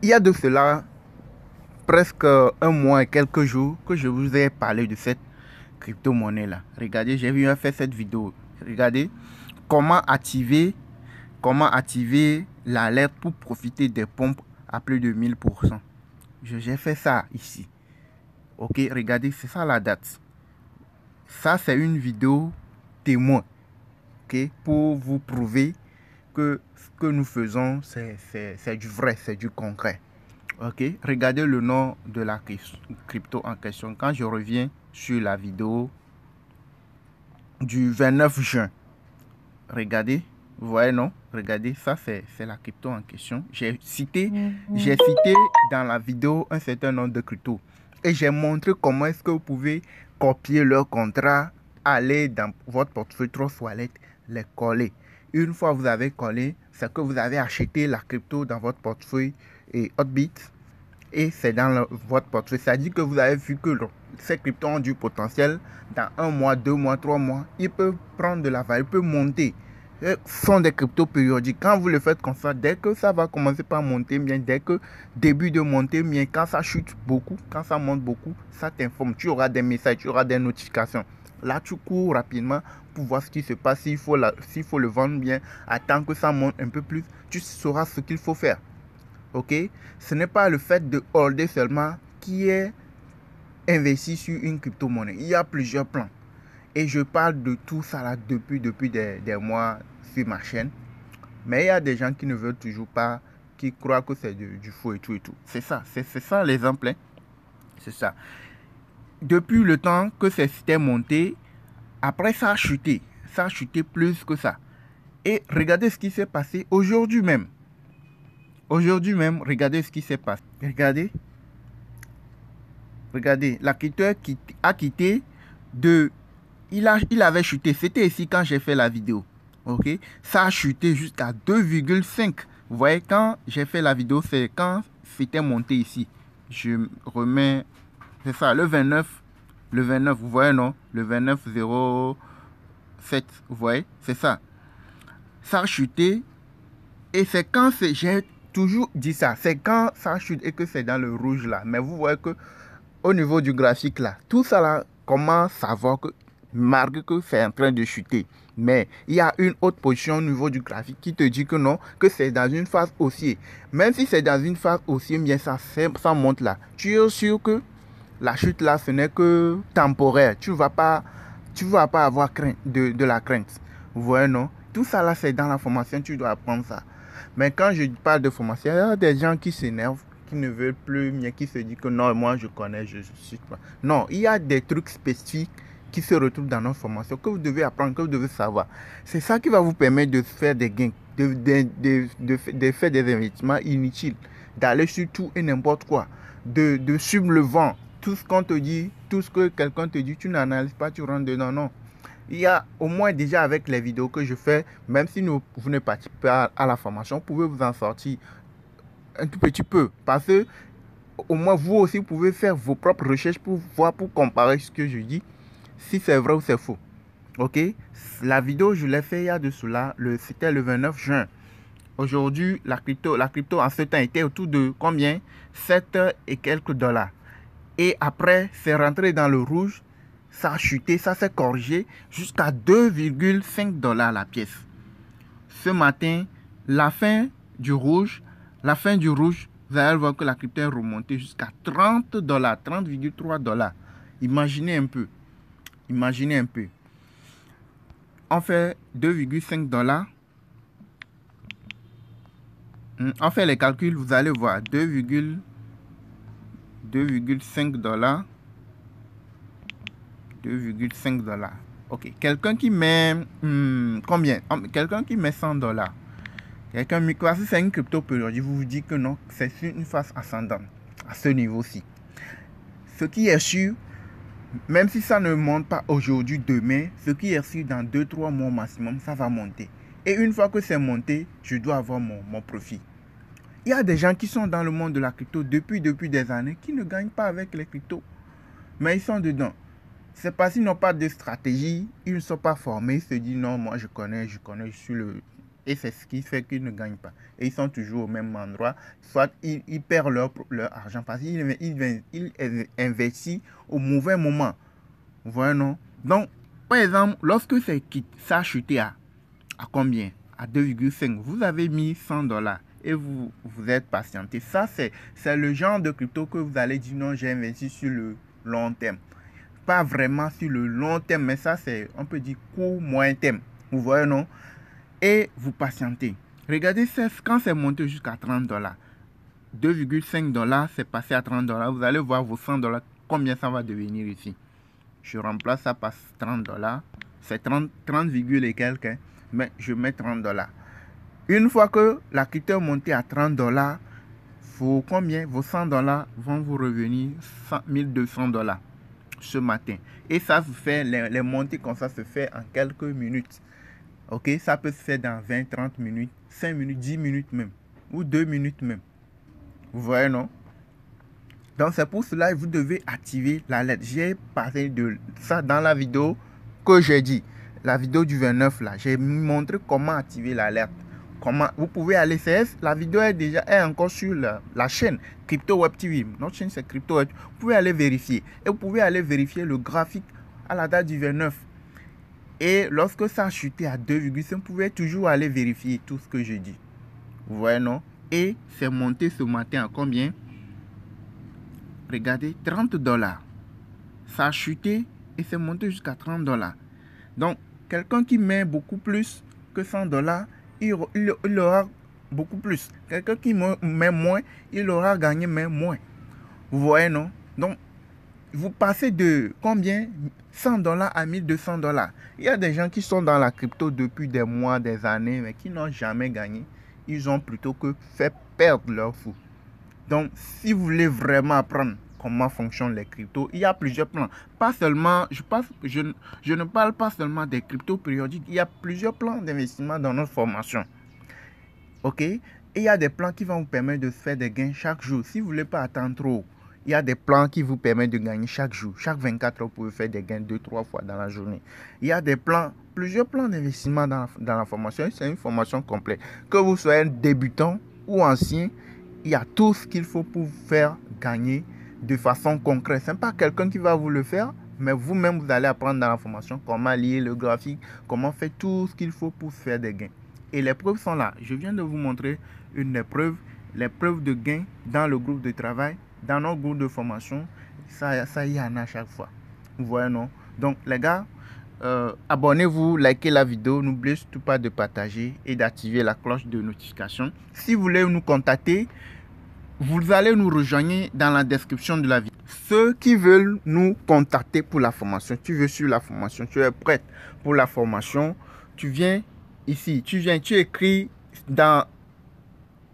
Il y a de cela presque un mois et quelques jours que je vous ai parlé de cette crypto-monnaie là. Regardez, j'ai vu faire cette vidéo. Regardez comment activer l'alerte pour profiter des pompes à plus de 1000%. J'ai fait ça ici. Ok, regardez, c'est ça la date. Ça, c'est une vidéo témoin. Ok, pour vous prouver que ce que nous faisons, c'est du vrai, c'est du concret. Ok, regardez le nom de la crypto en question. Quand je reviens sur la vidéo du 29 juin, regardez, vous voyez non? Regardez, ça c'est la crypto en question. J'ai cité dans la vidéo un certain nombre de cryptos. Et j'ai montré comment est-ce que vous pouvez copier leur contrat, aller dans votre portefeuille Trust Wallet, les coller. Une fois que vous avez collé, c'est que vous avez acheté la crypto dans votre portefeuille et Hotbit. Et c'est dans votre portefeuille. Ça dit que vous avez vu que ces cryptos ont du potentiel. Dans 1 mois, 2 mois, 3 mois, ils peuvent prendre de la valeur, ils peuvent monter. Ce sont des cryptos périodiques. Quand vous le faites comme ça, dès que ça va commencer par monter, bien, dès que début de monter, bien, quand ça chute beaucoup, quand ça monte beaucoup, ça t'informe. Tu auras des messages, tu auras des notifications. Là, tu cours rapidement pour voir ce qui se passe. S'il faut le vendre bien, attends que ça monte un peu plus, tu sauras ce qu'il faut faire. Ok, ce n'est pas le fait de holder seulement qui est investi sur une crypto-monnaie. Il y a plusieurs plans. Et je parle de tout ça là depuis des mois sur ma chaîne. Mais il y a des gens qui ne veulent toujours pas, qui croient que c'est du faux et tout et tout. C'est ça l'exemple. Hein? C'est ça. Depuis le temps que c'était monté, après ça a chuté. Ça a chuté plus que ça. Et regardez ce qui s'est passé aujourd'hui même. Aujourd'hui même, regardez ce qui s'est passé. Regardez, la crypto a quitté de... Il avait chuté. C'était ici quand j'ai fait la vidéo. Ok, ça a chuté jusqu'à 2,5. Vous voyez, quand j'ai fait la vidéo, c'est quand c'était monté ici. Je remets... C'est ça, le 29, vous voyez, non? Le 29,07. Vous voyez, c'est ça. Ça a chuté. Et c'est quand j'ai toujours dit ça. C'est quand ça chute et que c'est dans le rouge là. Mais vous voyez que au niveau du graphique là, tout ça là commence à voir que malgré que c'est en train de chuter. Mais il y a une autre position au niveau du graphique qui te dit que non, que c'est dans une phase haussière. Même si c'est dans une phase haussière, bien ça monte là. Tu es sûr que la chute là, ce n'est que temporaire. Tu ne vas pas avoir crainte de la crainte. Vous voyez non? Tout ça là, c'est dans la formation, tu dois apprendre ça. Mais quand je parle de formation, il y a des gens qui s'énervent, qui ne veulent plus, mais qui se disent que non, moi je connais, je suis pas. Non, il y a des trucs spécifiques qui se retrouvent dans notre formation que vous devez apprendre, que vous devez savoir. C'est ça qui va vous permettre de faire des gains, de faire des investissements inutiles, d'aller sur tout et n'importe quoi, de suivre le vent. Tout ce qu'on te dit, tout ce que quelqu'un te dit, tu n'analyses pas, tu rentres dedans, non. Il y a au moins déjà avec les vidéos que je fais, même si vous ne participez pas à la formation, vous pouvez vous en sortir un tout petit peu. Parce que au moins vous aussi, vous pouvez faire vos propres recherches pour voir, pour comparer ce que je dis, si c'est vrai ou c'est faux. Ok? La vidéo, je l'ai fait il y a de cela, c'était le 29 juin. Aujourd'hui, la crypto en ce temps était autour de combien? 7 et quelques dollars. Et après, c'est rentré dans le rouge. Ça a chuté, ça s'est corrigé jusqu'à 2,5 dollars la pièce. Ce matin, la fin du rouge, vous allez voir que la crypto est remontée jusqu'à 30 dollars, 30,3 dollars. Imaginez un peu. On fait 2,5 dollars. On fait les calculs, vous allez voir 2,5 dollars. 2,5 dollars. Ok. Quelqu'un qui met combien? Quelqu'un qui met 100 dollars. Quelqu'un, si c'est une crypto périodique, vous vous dites que non, c'est une phase ascendante à ce niveau-ci. Ce qui est sûr, même si ça ne monte pas aujourd'hui, demain, ce qui est sûr dans 2-3 mois maximum, ça va monter. Et une fois que c'est monté, je dois avoir mon profit. Il y a des gens qui sont dans le monde de la crypto depuis des années qui ne gagnent pas avec les cryptos. Mais ils sont dedans. C'est parce qu'ils n'ont pas de stratégie, ils ne sont pas formés, ils se disent non, moi je connais, je suis Et c'est ce qui fait qu'ils ne gagnent pas. Et ils sont toujours au même endroit. Soit ils perdent leur argent parce qu'ils investissent au mauvais moment. Vous voyez, non? Donc, par exemple, lorsque ça a chuté à combien? À 2,5. Vous avez mis $100 et vous êtes patienté. Ça, c'est le genre de crypto que vous allez dire non, j'ai investi sur le long terme. Pas vraiment sur le long terme, mais ça, c'est, on peut dire, court, moyen terme. Vous voyez, non? Et vous patientez. Regardez, quand c'est monté jusqu'à $30, $2,5, c'est passé à $30. Vous allez voir vos $100, combien ça va devenir ici. Je remplace ça par $30. C'est 30, et quelques, hein, mais je mets $30. Une fois que la crypto est montée à $30, vos $100 vont vous revenir $1,200 ce matin. Et ça se fait, les montées comme ça se fait en quelques minutes. Ok, ça peut se faire dans 20, 30 minutes, 5 minutes, 10 minutes même, ou 2 minutes même. Vous voyez, non? Donc, c'est pour cela que vous devez activer l'alerte. J'ai parlé de ça dans la vidéo que j'ai dit. La vidéo du 29, là. J'ai montré comment activer l'alerte. Comment vous pouvez aller, la vidéo est encore sur la chaîne Crypto Web TV. Notre chaîne, c'est Crypto Web. Vous pouvez aller vérifier. Et vous pouvez aller vérifier le graphique à la date du 29. Et lorsque ça a chuté à 2,5, vous pouvez toujours aller vérifier tout ce que je dis. Vous voyez, non? Et c'est monté ce matin à combien? Regardez, $30. Ça a chuté et c'est monté jusqu'à $30. Donc, quelqu'un qui met beaucoup plus que $100, il aura beaucoup plus. Quelqu'un qui met moins, il aura gagné mais moins. Vous voyez, non? Donc, vous passez de combien? $100 à $1,200. Il y a des gens qui sont dans la crypto depuis des mois, des années, mais qui n'ont jamais gagné. Ils ont plutôt que fait perdre leur fou. Donc, si vous voulez vraiment apprendre comment fonctionnent les cryptos, il y a plusieurs plans. Pas seulement, je ne parle pas seulement des cryptos périodiques. Il y a plusieurs plans d'investissement dans notre formation. Ok? Et il y a des plans qui vont vous permettre de faire des gains chaque jour. Si vous ne voulez pas attendre trop, il y a des plans qui vous permettent de gagner chaque jour. Chaque 24 heures, vous pouvez faire des gains 2-3 fois dans la journée. Il y a des plans, plusieurs plans d'investissement dans la formation. C'est une formation complète. Que vous soyez débutant ou ancien, il y a tout ce qu'il faut pour vous faire gagner de façon concrète. Ce n'est pas quelqu'un qui va vous le faire, mais vous-même, vous allez apprendre dans la formation comment lire le graphique, comment faire tout ce qu'il faut pour faire des gains. Et les preuves sont là. Je viens de vous montrer une des preuves, les preuves de gains dans le groupe de travail, dans notre groupe de formation. Ça y en a à chaque fois. Vous voyez, non? Donc, les gars, abonnez-vous, likez la vidéo, n'oubliez surtout pas de partager et d'activer la cloche de notification. Si vous voulez nous contacter, vous allez nous rejoindre dans la description de la vidéo. Ceux qui veulent nous contacter pour la formation, tu veux suivre la formation, tu es prête pour la formation, tu viens ici, tu écris dans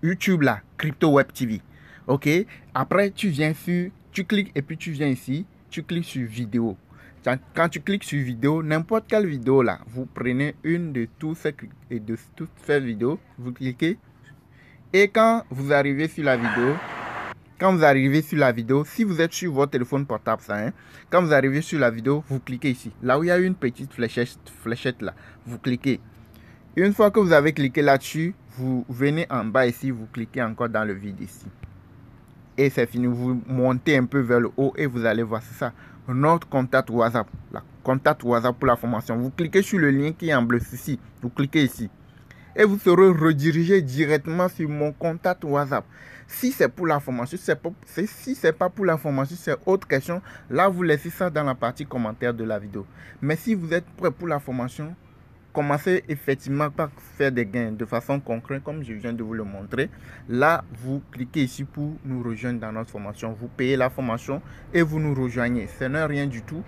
YouTube là, Crypto Web TV. Ok, après tu cliques et puis tu viens ici, tu cliques sur vidéo. Quand tu cliques sur vidéo, n'importe quelle vidéo là, vous prenez une de toutes ces vidéos, vous cliquez. Et quand vous arrivez sur la vidéo, si vous êtes sur votre téléphone portable, quand vous arrivez sur la vidéo, vous cliquez ici. Là où il y a une petite fléchette là, vous cliquez. Une fois que vous avez cliqué là-dessus, vous venez en bas ici, vous cliquez encore dans le vide ici. Et c'est fini, vous montez un peu vers le haut et vous allez voir, c'est ça, notre contact WhatsApp. Contact WhatsApp pour la formation. Vous cliquez sur le lien qui est en bleu ici, vous cliquez ici. Et vous serez redirigé directement sur mon contact WhatsApp. Si c'est pour la formation, si c'est pas pour la formation, c'est autre question. Là, vous laissez ça dans la partie commentaire de la vidéo. Mais si vous êtes prêt pour la formation, commencez effectivement par faire des gains de façon concrète, comme je viens de vous le montrer. Là, vous cliquez ici pour nous rejoindre dans notre formation. Vous payez la formation et vous nous rejoignez. Ce n'est rien du tout.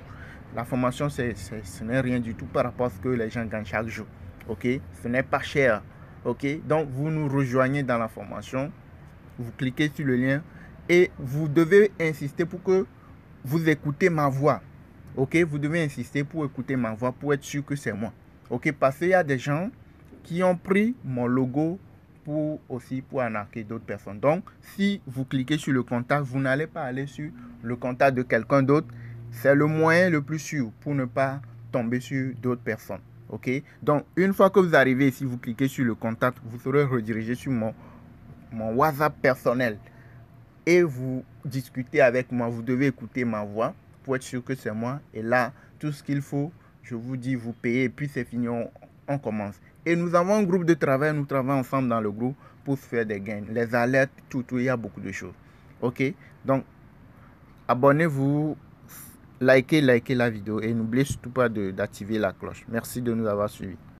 La formation, ce n'est rien du tout par rapport à ce que les gens gagnent chaque jour. Ok, ce n'est pas cher. Ok, donc vous nous rejoignez dans la formation, vous cliquez sur le lien et vous devez insister pour que vous écoutez ma voix. Ok, vous devez insister pour écouter ma voix pour être sûr que c'est moi. Ok, parce qu'il y a des gens qui ont pris mon logo pour arnaquer d'autres personnes. Donc, si vous cliquez sur le contact, vous n'allez pas aller sur le contact de quelqu'un d'autre. C'est le moyen le plus sûr pour ne pas tomber sur d'autres personnes. Ok, donc une fois que vous arrivez ici, vous cliquez sur le contact, vous serez redirigé sur mon WhatsApp personnel et vous discutez avec moi. Vous devez écouter ma voix pour être sûr que c'est moi. Et là, tout ce qu'il faut, je vous dis, vous payez et puis c'est fini, on commence. Et nous avons un groupe de travail, nous travaillons ensemble dans le groupe pour se faire des gains, les alertes, tout, il y a beaucoup de choses. Ok, donc abonnez-vous, likez la vidéo et n'oubliez surtout pas d'activer la cloche. Merci de nous avoir suivis.